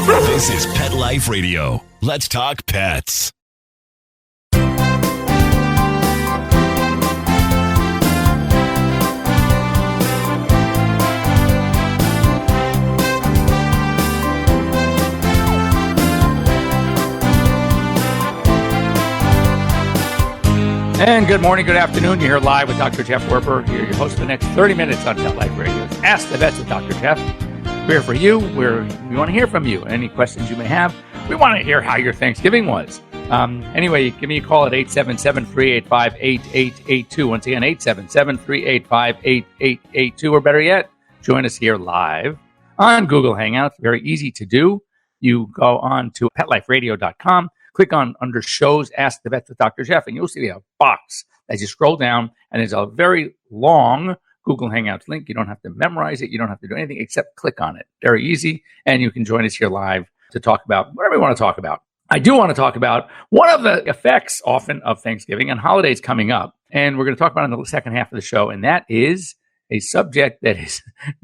This is Pet Life Radio. Let's talk pets. And good morning, good afternoon. You're here live with Dr. Jeff Werper. You're your host for the next 30 minutes on Pet Life Radio. It's Ask the Vets with Dr. Jeff. We're here for you. We want to hear from you. Any questions you may have. We want to hear how your Thanksgiving was. Anyway, give me a call at 877-385-8882. Once again, 877-385-8882. Or better yet, join us here live on Google Hangouts. Very easy to do. You go on to PetLifeRadio.com. Click on under shows, Ask the Vets with Dr. Jeff, and you'll see a box as you scroll down, and there's a very long Google Hangouts link. You don't have to memorize it. You don't have to do anything except click on it. Very easy, and you can join us here live to talk about whatever we want to talk about. I do want to talk about one of the effects often of Thanksgiving and holidays coming up, and we're going to talk about it in the second half of the show, and that is a subject that is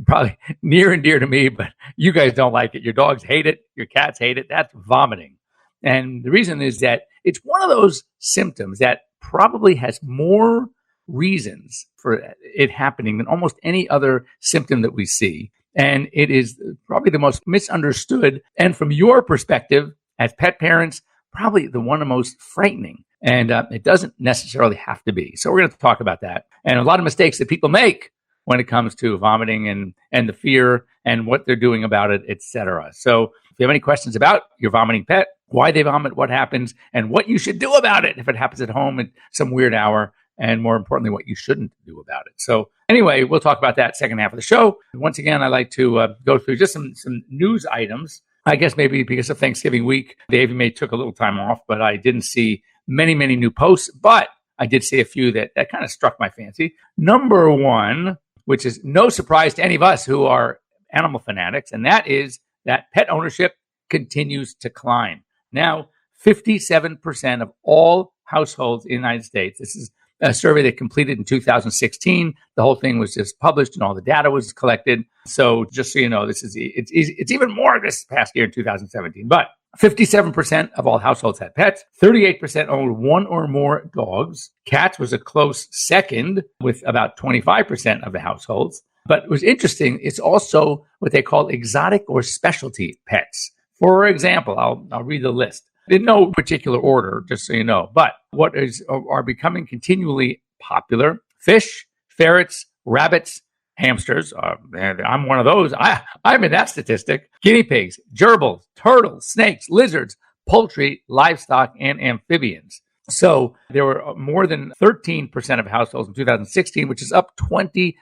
probably near and dear to me, but you guys don't like it. Your dogs hate it. Your cats hate it. That's vomiting. And the reason is that it's one of those symptoms that probably has more reasons for it happening than almost any other symptom that we see. And it is probably the most misunderstood. And from your perspective as pet parents, probably the one of the most frightening. And it doesn't necessarily have to be. So we're going to talk about that. And a lot of mistakes that people make when it comes to vomiting and the fear and what they're doing about it, etc. So if you have any questions about your vomiting pet, why they vomit, what happens, and what you should do about it if it happens at home at some weird hour, and more importantly, what you shouldn't do about it. So anyway, we'll talk about that second half of the show. Once again, I like to go through just some news items. I guess maybe because of Thanksgiving week, the AVMA took a little time off, but I didn't see many new posts, but I did see a few that kind of struck my fancy. Number one, which is no surprise to any of us who are animal fanatics, and that is that pet ownership continues to climb. Now, 57% of all households in the United States, this is a survey that completed in 2016. The whole thing was just published and all the data was collected. So just so you know, it's even more this past year in 2017. But 57% of all households had pets. 38% owned one or more dogs. Cats was a close second with about 25% of the households. But it was interesting. It's also what they call exotic or specialty pets. For example, I'll read the list in no particular order, just so you know. But what are becoming continually popular: fish, ferrets, rabbits, hamsters. I'm one of those. I'm in that statistic. Guinea pigs, gerbils, turtles, snakes, lizards, poultry, livestock, and amphibians. So there were more than 13% of households in 2016, which is up 25%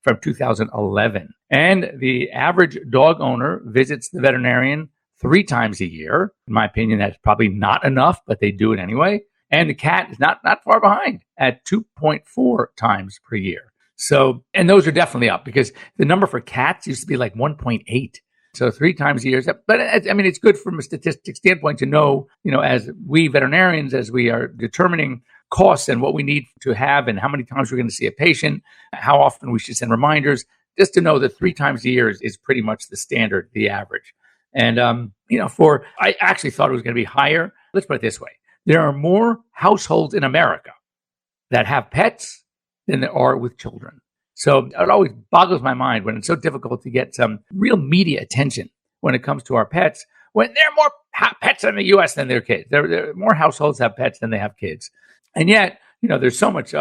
from 2011. And the average dog owner visits the veterinarian 3 times a year. In my opinion, that's probably not enough, but they do it anyway. And the cat is not far behind at 2.4 times per year. So, and those are definitely up because the number for cats used to be like 1.8. So 3 times a year. But I mean, it's good from a statistics standpoint to know, as we veterinarians, as we are determining costs and what we need to have and how many times we're going to see a patient, how often we should send reminders, just to know that 3 times a year is pretty much the standard, the average. And, I actually thought it was going to be higher. Let's put it this way. There are more households in America that have pets than there are with children. So it always boggles my mind when it's so difficult to get some real media attention when it comes to our pets, when there are more pets in the U.S. than there are kids. There are more households have pets than they have kids. And yet, there's so much,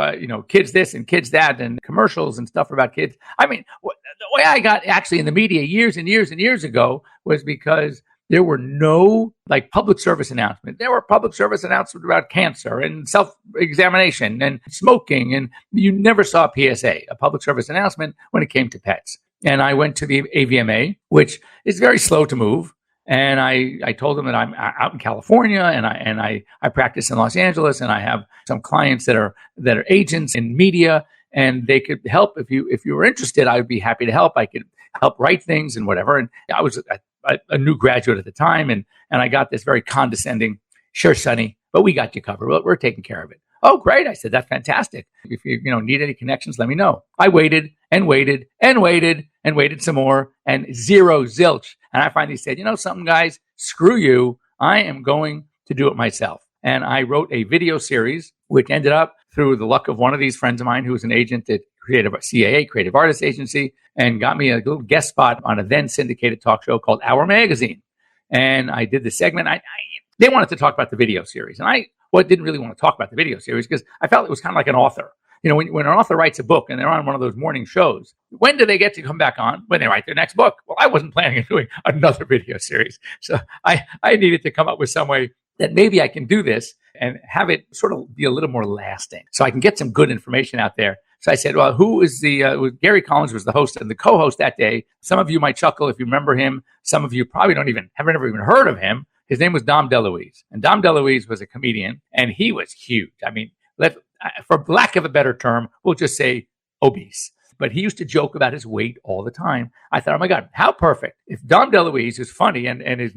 kids this and kids that and commercials and stuff about kids. I mean, the way I got actually in the media years and years and years ago was because there were no public service announcements. There were public service announcements about cancer and self-examination and smoking. And you never saw a PSA, a public service announcement, when it came to pets. And I went to the AVMA, which is very slow to move. And I told them that I'm out in California and I practice in Los Angeles, and I have some clients that are agents in media, and they could help. If you were interested, I would be happy to help. I could help write things and whatever. And I was a new graduate at the time, and I got this very condescending, "Sure, Sonny, but we got you covered. We're taking care of it." "Oh, great." I said, "That's fantastic. If you need any connections, let me know." I waited and waited and waited and waited some more, and zilch. And I finally said, something, guys, screw you. I am going to do it myself. And I wrote a video series, which ended up through the luck of one of these friends of mine who was an agent at CAA, Creative Artists Agency, and got me a little guest spot on a then syndicated talk show called Our Magazine. And I did the segment. They wanted to talk about the video series. And I didn't really want to talk about the video series because I felt it was kind of like an author. When an author writes a book and they're on one of those morning shows, when do they get to come back on? When they write their next book. Well, I wasn't planning on doing another video series. So I needed to come up with some way that maybe I can do this and have it sort of be a little more lasting so I can get some good information out there. So I said, well, who is Gary Collins was the host and the co-host that day. Some of you might chuckle if you remember him. Some of you probably haven't ever even heard of him. His name was Dom DeLuise. And Dom DeLuise was a comedian and he was huge. I mean, for lack of a better term, we'll just say obese. But he used to joke about his weight all the time. I thought, oh my God, how perfect. If Dom DeLuise is funny and is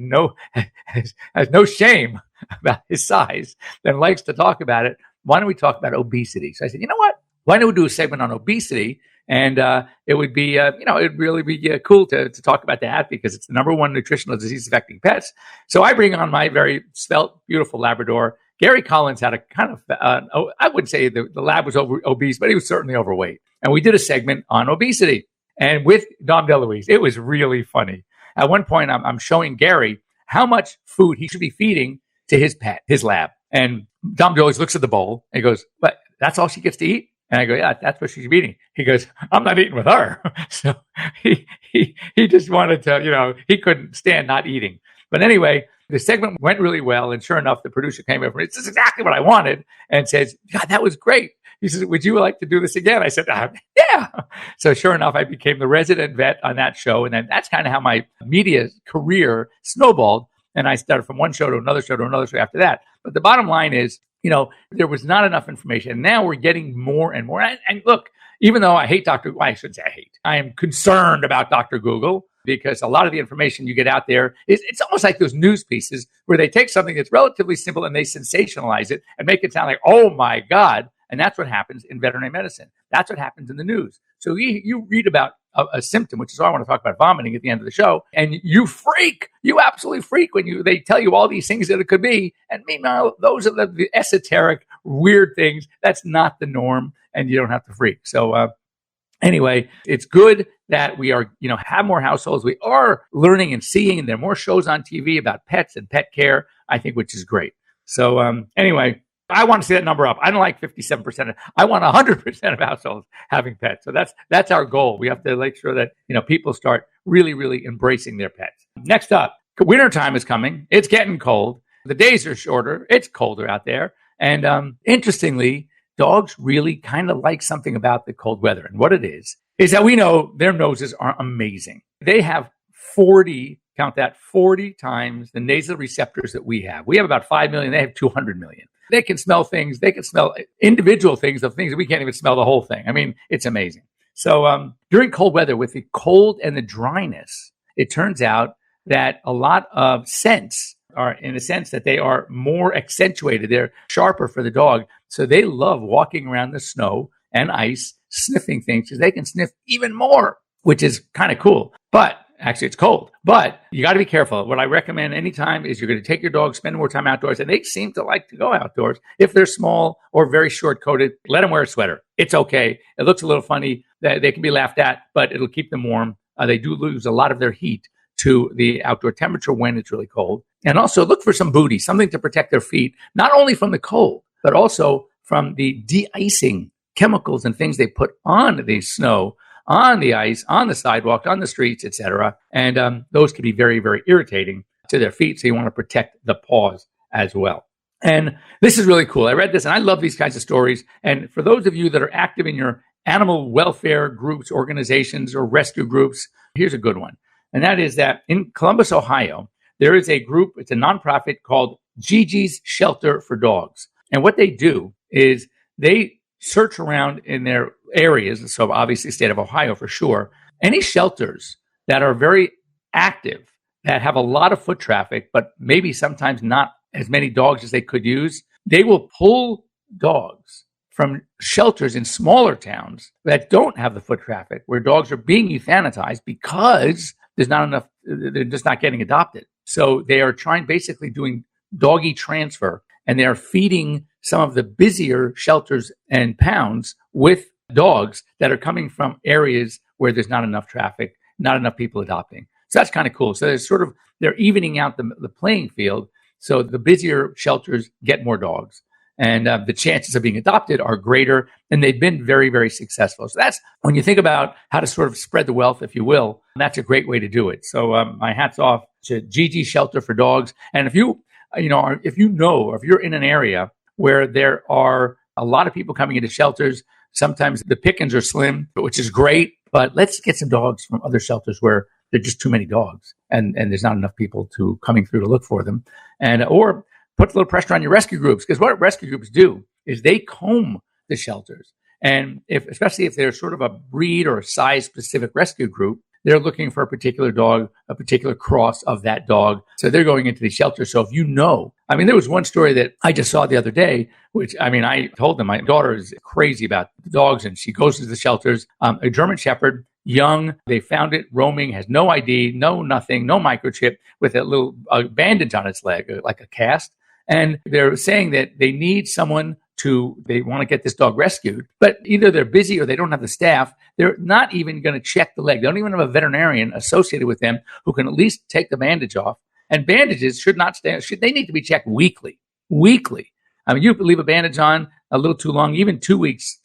has no shame about his size, then likes to talk about it, why don't we talk about obesity? So I said, you know what? Why don't we do a segment on obesity? And it would be, it'd really be cool to talk about that because it's the number one nutritional disease affecting pets. So I bring on my very svelte, beautiful Labrador. Gary Collins had a kind of, I wouldn't say the lab was obese, but he was certainly overweight. And we did a segment on obesity. And with Dom DeLuise, it was really funny. At one point, I'm showing Gary how much food he should be feeding to his pet, his lab. And Dom DeLuise looks at the bowl and he goes, "But that's all she gets to eat?" And I go, "Yeah, that's what she's eating." He goes, "I'm not eating with her." So he just wanted to, he couldn't stand not eating. But anyway, the segment went really well. And sure enough, the producer came over. This is exactly what I wanted and says, "God, that was great." He says, "Would you like to do this again?" I said, "Yeah." So sure enough, I became the resident vet on that show. And then that's kind of how my media career snowballed. And I started from one show to another show to another show after that. But the bottom line is, there was not enough information. And now we're getting more and more. And look, even though I hate I shouldn't say I hate. I am concerned about Dr. Google because a lot of the information you get out there it's almost like those news pieces where they take something that's relatively simple and they sensationalize it and make it sound like, oh my God. And that's what happens in veterinary medicine. That's what happens in the news. So you read about a symptom, which is why I want to talk about vomiting at the end of the show, and you freak. You absolutely freak when they tell you all these things that it could be. And meanwhile, those are the esoteric, weird things. That's not the norm, and you don't have to freak. So anyway, it's good that we are, have more households. We are learning and seeing, and there are more shows on TV about pets and pet care, I think, which is great. So anyway, I want to see that number up. I don't like 57%. I want 100% of households having pets. So that's our goal. We have to make sure that, people start really, really embracing their pets. Next up, wintertime is coming. It's getting cold. The days are shorter. It's colder out there. And interestingly, dogs really kind of like something about the cold weather. And what it is that we know their noses are amazing. They have 40 times the nasal receptors that we have. We have about 5 million. They have 200 million. They can smell things. They can smell individual things of things that we can't even smell the whole thing. I mean, it's amazing. So during cold weather, with the cold and the dryness, it turns out that a lot of scents are in a sense that they are more accentuated. They're sharper for the dog. So they love walking around the snow and ice, sniffing things because they can sniff even more, which is kind of cool. But actually, it's cold, but you got to be careful. What I recommend anytime is you're going to take your dog, spend more time outdoors, and they seem to like to go outdoors. If they're small or very short-coated, let them wear a sweater. It's okay. It looks a little funny. They can be laughed at, but it'll keep them warm. They do lose a lot of their heat to the outdoor temperature when it's really cold. And also look for some booty, something to protect their feet, not only from the cold, but also from the de-icing chemicals and things they put on the snow, on the ice, on the sidewalk, on the streets, etc. And those can be very, very irritating to their feet. So you want to protect the paws as well. And this is really cool. I read this and I love these kinds of stories. And for those of you that are active in your animal welfare groups, organizations, or rescue groups, here's a good one. And that is that in Columbus, Ohio, there is a group, it's a nonprofit called Gigi's Shelter for Dogs. And what they do is they search around in their areas, so obviously state of Ohio for sure, any shelters that are very active, that have a lot of foot traffic, but maybe sometimes not as many dogs as they could use, they will pull dogs from shelters in smaller towns that don't have the foot traffic, where dogs are being euthanized because there's not enough they're just not getting adopted. So they are basically doing doggy transfer, and they're feeding some of the busier shelters and pounds with dogs that are coming from areas where there's not enough traffic, not enough people adopting. So that's kind of cool. So they're evening out the playing field. So the busier shelters get more dogs, and the chances of being adopted are greater, and they've been very, very successful. So that's when you think about how to sort of spread the wealth, if you will, that's a great way to do it. So my hat's off to Gigi Shelter for Dogs. And if you're in an area where there are a lot of people coming into shelters, sometimes the pickings are slim, which is great, but let's get some dogs from other shelters where there are just too many dogs and there's not enough people coming through to look for them. And or put a little pressure on your rescue groups, because what rescue groups do is they comb the shelters. And especially if they're sort of a breed or a size specific rescue group, they're looking for a particular dog, a particular cross of that dog. So they're going into the shelter. So if there was one story that I just saw the other day, which, I told them my daughter is crazy about dogs and she goes to the shelters. A German Shepherd, young, they found it roaming, has no ID, no nothing, no microchip, with a little bandage on its leg, like a cast. And they're saying that they need someone they want to get this dog rescued, but either they're busy or they don't have the staff. They're not even going to check the leg. They don't even have a veterinarian associated with them who can at least take the bandage off. And bandages they need to be checked weekly. You leave a bandage on a little too long, even 2 weeks,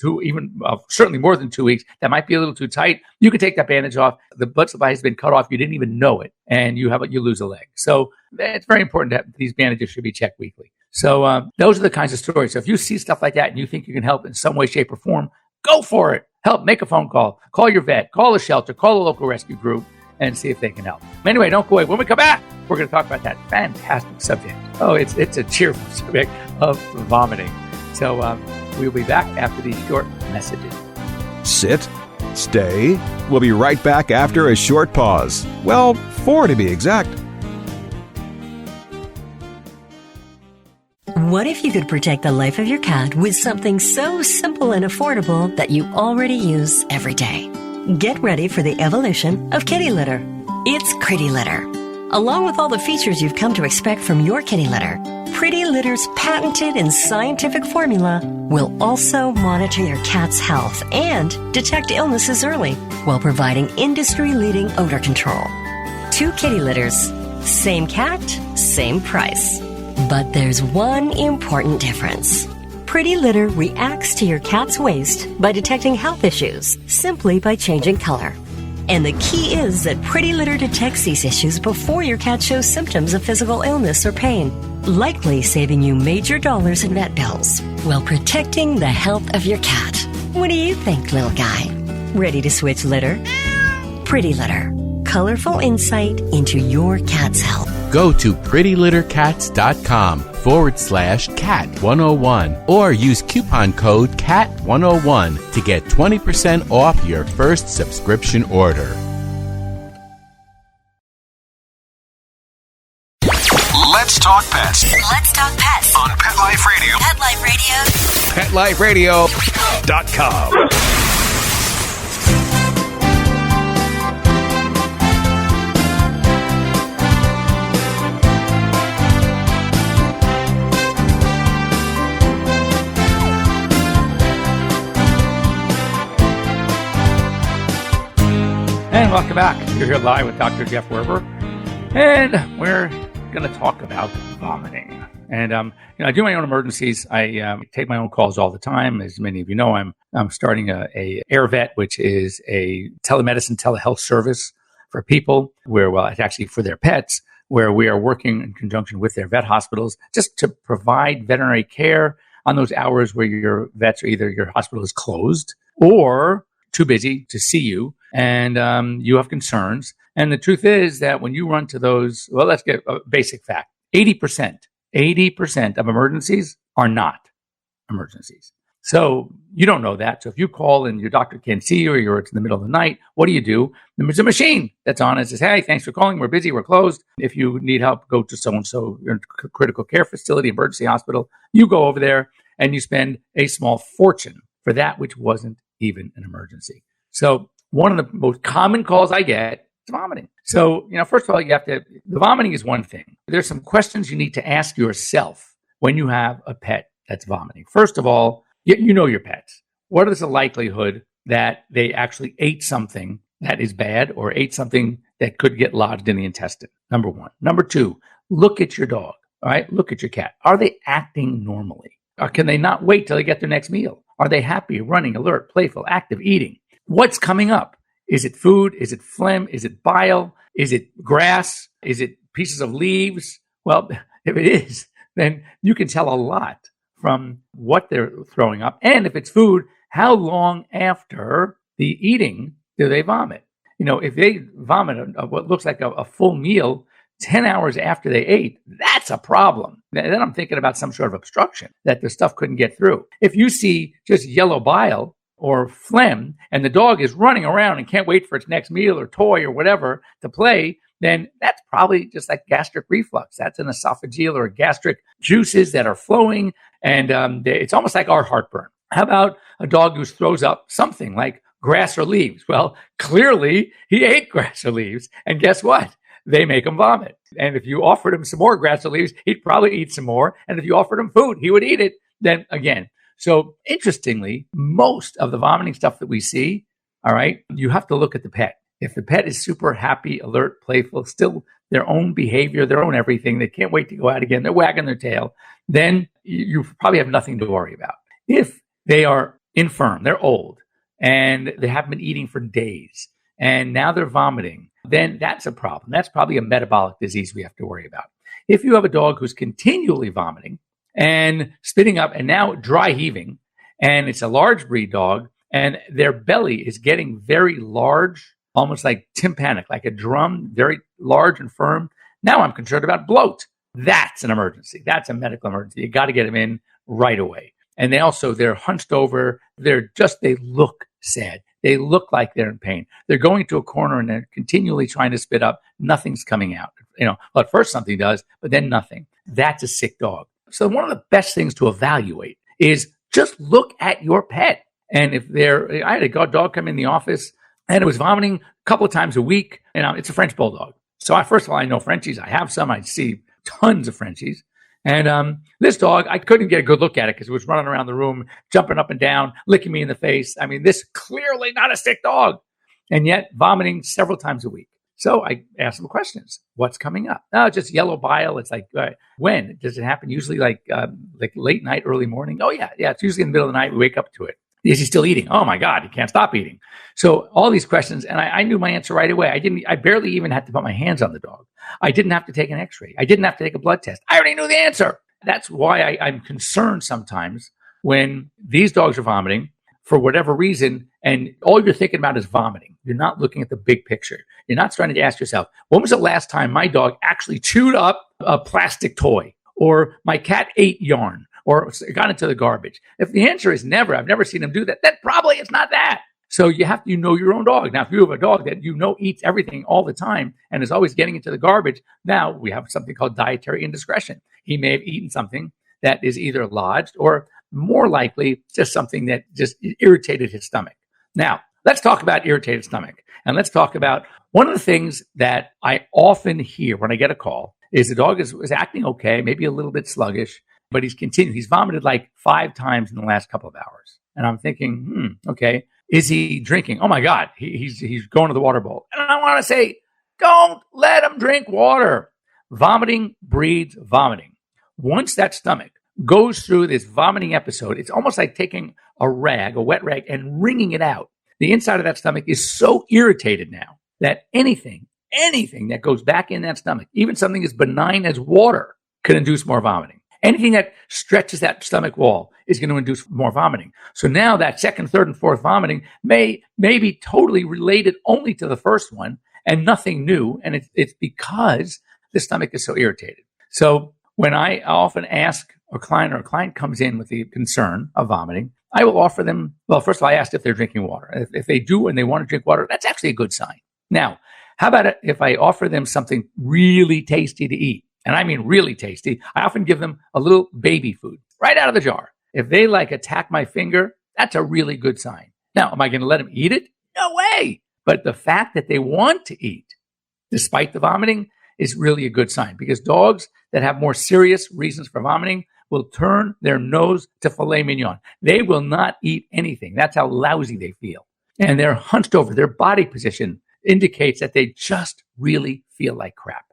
certainly more than 2 weeks, that might be a little too tight. You can take that bandage off. The blood supply has been cut off. You didn't even know it, and you lose a leg. So it's very important that these bandages should be checked weekly. So those are the kinds of stories. So if you see stuff like that and you think you can help in some way, shape, or form, go for it. Help. Make a phone call. Call your vet. Call a shelter. Call a local rescue group and see if they can help. Anyway, don't go away. When we come back, we're going to talk about that fantastic subject. Oh, it's a cheerful subject of vomiting. So we'll be back after these short messages. Sit. Stay. We'll be right back after a short pause. Well, 4 to be exact. What if you could protect the life of your cat with something so simple and affordable that you already use every day? Get ready for the evolution of kitty litter. It's Pretty Litter. Along with all the features you've come to expect from your kitty litter, Pretty Litter's patented and scientific formula will also monitor your cat's health and detect illnesses early while providing industry-leading odor control. 2 kitty litters, same cat, same price. But there's one important difference. Pretty Litter reacts to your cat's waste by detecting health issues simply by changing color. And the key is that Pretty Litter detects these issues before your cat shows symptoms of physical illness or pain, likely saving you major dollars in vet bills while protecting the health of your cat. What do you think, little guy? Ready to switch litter? Pretty Litter. Colorful insight into your cat's health. Go to prettylittercats.com/cat101 or use coupon code CAT101 to get 20% off your first subscription order. Let's talk pets. Let's talk pets On Pet Life Radio. Pet Life Radio. PetLifeRadio.com. And welcome back. You're here live with Dr. Jeff Werber, and we're going to talk about vomiting. And I do my own emergencies. I take my own calls all the time. As many of you know, I'm starting a AirVet, which is a telemedicine, telehealth service for people it's actually for their pets, where we are working in conjunction with their vet hospitals just to provide veterinary care on those hours where your vets or either your hospital is closed or too busy to see you, and you have concerns. And the truth is that when you run to those, let's get a basic fact. 80% of emergencies are not emergencies. So you don't know that. So if you call and your doctor can't see you or it's in the middle of the night, what do? There's a machine that's on and says, hey, thanks for calling. We're busy. We're closed. If you need help, go to so-and-so critical care facility, emergency hospital. You go over there and you spend a small fortune for that which wasn't even an emergency. So one of the most common calls I get It's vomiting. So, first of all, the vomiting is one thing. There's some questions you need to ask yourself when you have a pet that's vomiting. First of all, you know your pets. What is the likelihood that they actually ate something that is bad or ate something that could get lodged in the intestine? Number one. Number two, look at your dog. All right. Look at your cat. Are they acting normally? Or can they not wait till they get their next meal? Are they happy, running, alert, playful, active, eating? What's coming up? Is it food? Is it phlegm? Is it bile? Is it grass? Is it pieces of leaves? Well, if it is, then you can tell a lot from what they're throwing up. And if it's food, how long after the eating do they vomit? If they vomit what looks like a full meal 10 hours after they ate, that's a problem. Then I'm thinking about some sort of obstruction that the stuff couldn't get through. If you see just yellow bile or phlegm and the dog is running around and can't wait for its next meal or toy or whatever to play, then that's probably just like gastric reflux. That's an esophageal or gastric juices that are flowing. And it's almost like our heartburn. How about a dog who throws up something like grass or leaves? Well, clearly he ate grass or leaves. And guess what? They make him vomit. And if you offered him some more grass or leaves, he'd probably eat some more. And if you offered him food, he would eat it. Then again. So interestingly, most of the vomiting stuff that we see, all right, you have to look at the pet. If the pet is super happy, alert, playful, still their own behavior, their own everything, they can't wait to go out again, they're wagging their tail, then you probably have nothing to worry about. If they are infirm, they're old, and they haven't been eating for days, and now they're vomiting, then that's a problem. That's probably a metabolic disease we have to worry about. If you have a dog who's continually vomiting and spitting up and now dry heaving, and it's a large breed dog, and their belly is getting very large, almost like tympanic, like a drum, very large and firm, now I'm concerned about bloat. That's an emergency. That's a medical emergency. You got to get them in right away. And they're hunched over. They look sad. They look like they're in pain. They're going to a corner and they're continually trying to spit up. Nothing's coming out. Well, at first something does, but then nothing. That's a sick dog. So one of the best things to evaluate is just look at your pet. And I had a dog come in the office and it was vomiting a couple of times a week. It's a French bulldog. So first of all, I know Frenchies. I have some. I see tons of Frenchies. And this dog, I couldn't get a good look at it because it was running around the room, jumping up and down, licking me in the face. I mean, this clearly not a sick dog, and yet vomiting several times a week. So I asked him questions. What's coming up? No, just yellow bile. It's like, when? Does it happen? Usually like late night, early morning? Oh, yeah. It's usually in the middle of the night. We wake up to it. Is he still eating? Oh, my God, he can't stop eating. So all these questions, and I knew my answer right away. I barely even had to put my hands on the dog. I didn't have to take an x-ray. I didn't have to take a blood test. I already knew the answer. That's why I'm concerned sometimes when these dogs are vomiting for whatever reason, and all you're thinking about is vomiting. You're not looking at the big picture. You're not starting to ask yourself, when was the last time my dog actually chewed up a plastic toy? Or my cat ate yarn? Or got into the garbage? If the answer is never, I've never seen him do that, then probably it's not that. So you have to know your own dog. Now, if you have a dog that eats everything all the time and is always getting into the garbage, now we have something called dietary indiscretion. He may have eaten something that is either lodged or more likely just something that just irritated his stomach. Now, let's talk about irritated stomach. And let's talk about one of the things that I often hear when I get a call is the dog is acting okay, maybe a little bit sluggish, but he's continued. He's vomited like 5 times in the last couple of hours. And I'm thinking, okay, is he drinking? Oh my God, he's going to the water bowl. And I want to say, don't let him drink water. Vomiting breeds vomiting. Once that stomach goes through this vomiting episode, it's almost like taking a wet rag, and wringing it out. The inside of that stomach is so irritated now that anything that goes back in that stomach, even something as benign as water, can induce more vomiting. Anything that stretches that stomach wall is going to induce more vomiting. So now that second, third, and fourth vomiting may be totally related only to the first one and nothing new. And it's because the stomach is so irritated. So when I often ask a client comes in with the concern of vomiting, I will offer them, well, first of all, I asked if they're drinking water. If they do and they want to drink water, that's actually a good sign. Now, how about if I offer them something really tasty to eat? And I mean really tasty. I often give them a little baby food right out of the jar. If they attack my finger, that's a really good sign. Now, am I going to let them eat it? No way. But the fact that they want to eat despite the vomiting is really a good sign, because dogs that have more serious reasons for vomiting will turn their nose to filet mignon. They will not eat anything. That's how lousy they feel. And they're hunched over. Their body position indicates that they just really feel like crap.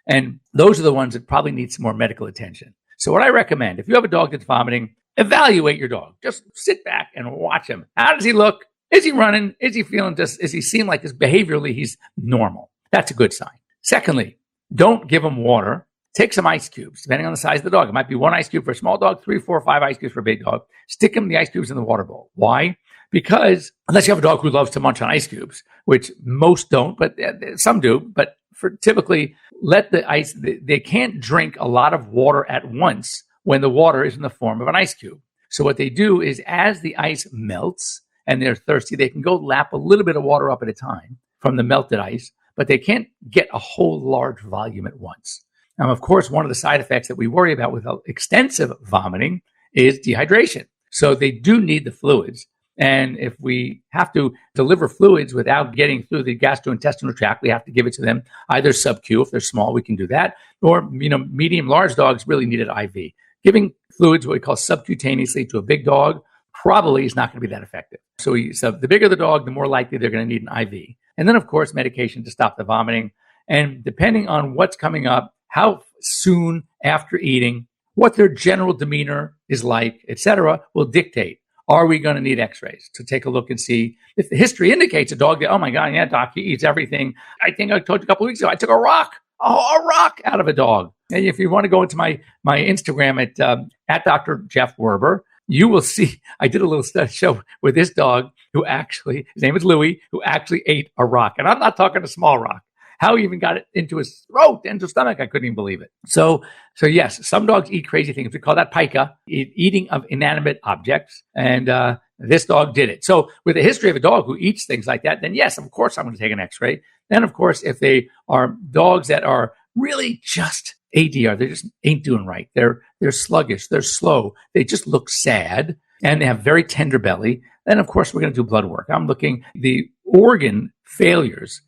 And those are the ones that probably need some more medical attention. So what I recommend, if you have a dog that's vomiting, evaluate your dog. Just sit back and watch him. How does he look? Is he running? Is he feeling does he seem like behaviorally he's normal? That's a good sign. Secondly, don't give him water. Take some ice cubes, depending on the size of the dog. It might be 1 ice cube for a small dog, 3, 4, 5 ice cubes for a big dog. Stick him the ice cubes in the water bowl. Why? Because unless you have a dog who loves to munch on ice cubes, which most don't, but some do, but for typically let the ice, they can't drink a lot of water at once when the water is in the form of an ice cube. So what they do is as the ice melts and they're thirsty, they can go lap a little bit of water up at a time from the melted ice, but they can't get a whole large volume at once. Now, of course, one of the side effects that we worry about with extensive vomiting is dehydration. So they do need the fluids. And if we have to deliver fluids without getting through the gastrointestinal tract, we have to give it to them either sub-Q. If they're small, we can do that. Or, medium, large dogs really need it IV. Giving fluids, what we call subcutaneously, to a big dog probably is not going to be that effective. So the bigger the dog, the more likely they're going to need an IV. And then, of course, medication to stop the vomiting. And depending on what's coming up, how soon after eating, what their general demeanor is like, etc., will dictate. Are we going to need x-rays to take a look and see if the history indicates a dog that, oh my God, yeah, doc, he eats everything. I think I told you a couple of weeks ago, I took a rock out of a dog. And if you want to go into my Instagram at Dr. Jeff Werber, you will see I did a little show with this dog who actually, his name is Louie, who actually ate a rock. And I'm not talking a small rock. How he even got it into his throat, into his stomach, I couldn't even believe it. So yes, some dogs eat crazy things. We call that pica, eating of inanimate objects. And this dog did it. So with a history of a dog who eats things like that, then yes, of course, I'm going to take an x-ray. Then, of course, if they are dogs that are really just ADR, they just ain't doing right. They're sluggish. They're slow. They just look sad. And they have very tender belly. Then, of course, we're going to do blood work. I'm looking the organ failures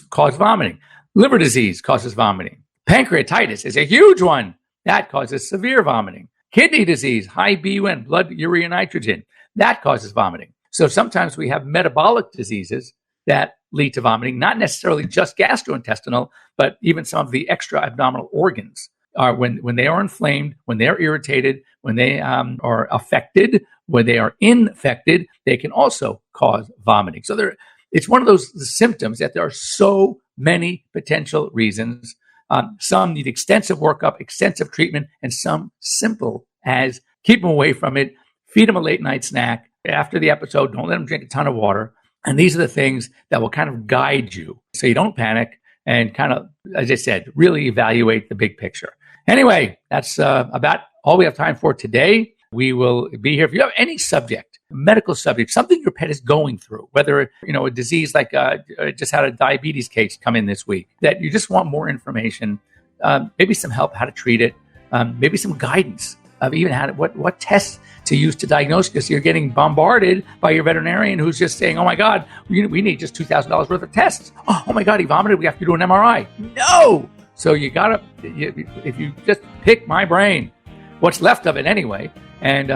cause vomiting. Liver disease causes vomiting. Pancreatitis is a huge one. That causes severe vomiting. Kidney disease, high BUN, blood urea nitrogen, that causes vomiting. So sometimes we have metabolic diseases that lead to vomiting, not necessarily just gastrointestinal, but even some of the extra abdominal organs are when they are inflamed, when they are irritated, when they are affected, when they are infected, they can also cause vomiting. So it's one of those symptoms that there are so many potential reasons. Some need extensive workup, extensive treatment, and some simple as keep them away from it, feed them a late night snack. After the episode, don't let them drink a ton of water. And these are the things that will kind of guide you so you don't panic and kind of, as I said, really evaluate the big picture. Anyway, that's about all we have time for today. We will be here. If you have any subject, medical subject, something your pet is going through, whether, a disease like just had a diabetes case come in this week, that you just want more information, maybe some help how to treat it, maybe some guidance of even what tests to use to diagnose, because you're getting bombarded by your veterinarian who's just saying, oh my God, we need just $2,000 worth of tests. Oh my God, he vomited. We have to do an MRI. No. So if you just pick my brain, what's left of it anyway, and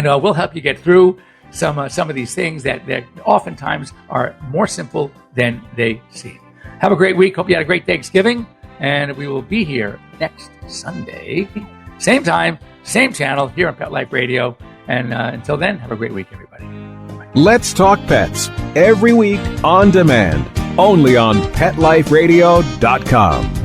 we'll help you get through some of these things that oftentimes are more simple than they seem. Have a great week. Hope you had a great Thanksgiving, and we will be here next Sunday, same time, same channel here on Pet Life Radio. And until then, have a great week, everybody. Bye. Let's Talk Pets every week on demand, only on PetLifeRadio.com.